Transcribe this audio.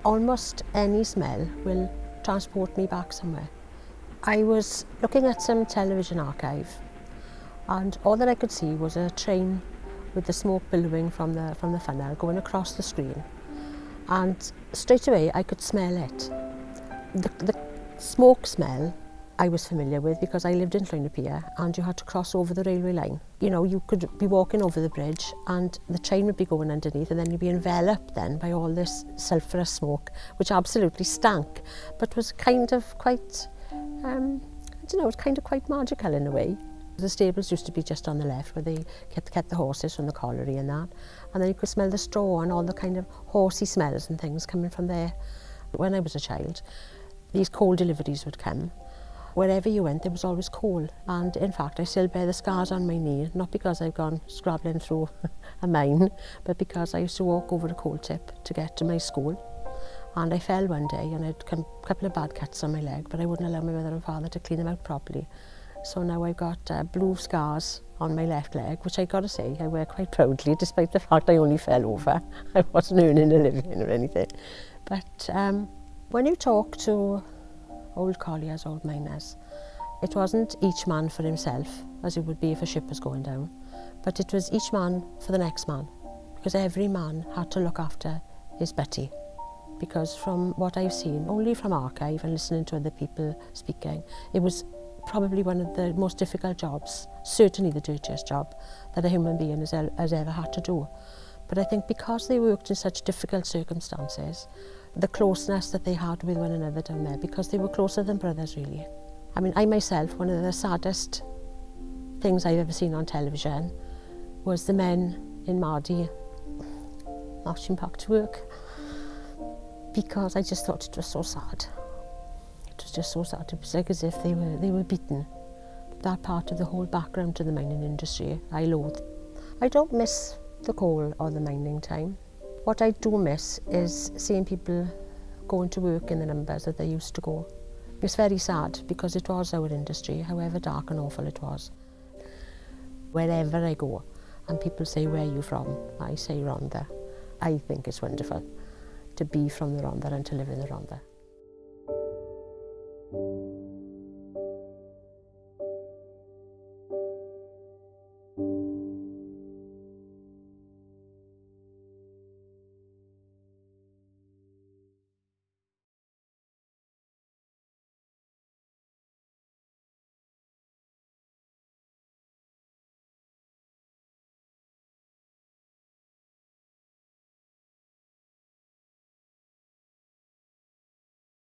Almost any smell will transport me back somewhere. I was looking at some television archive and all that I could see was a train with the smoke billowing from the funnel going across the screen, and straight away I could smell it. The smoke smell I was familiar with because I lived in Llwynarpia and you had to cross over the railway line. You know, you could be walking over the bridge and the train would be going underneath, and then you'd be enveloped then by all this sulphurous smoke, which absolutely stank, but was kind of quite, I don't know, it was kind of quite magical in a way. The stables used to be just on the left where they kept the horses from the colliery and that, and then you could smell the straw and all the kind of horsey smells and things coming from there. When I was a child, these coal deliveries would come. Wherever you went, there was always coal, and in fact I still bear the scars on my knee, not because I've gone scrabbling through a mine, but because I used to walk over a coal tip to get to my school, and I fell one day and I had a couple of bad cuts on my leg, but I wouldn't allow my mother and father to clean them out properly. So now I've got blue scars on my left leg, which I got to say I wear quite proudly, despite the fact I only fell over. I wasn't earning a living or anything. But when you talk to old colliers, old miners, it wasn't each man for himself, as it would be if a ship was going down, but it was each man for the next man, because every man had to look after his Betty. Because from what I've seen, only from archive and listening to other people speaking, it was probably one of the most difficult jobs, certainly the dirtiest job that a human being has ever had to do. But I think because they worked in such difficult circumstances, the closeness that they had with one another down there, because they were closer than brothers really. I mean, I myself, one of the saddest things I've ever seen on television was the men in Mardy marching back to work, because I just thought it was so sad. It was just so sad. It was like as if they were beaten. That part of the whole background to the mining industry, I loathe. I don't miss the coal or the mining time. What I do miss is seeing people going to work in the numbers that they used to go. It's very sad because it was our industry, however dark and awful it was. Wherever I go and people say, "Where are you from?" I say Rhondda. I think it's wonderful to be from the Rhondda and to live in the Rhondda.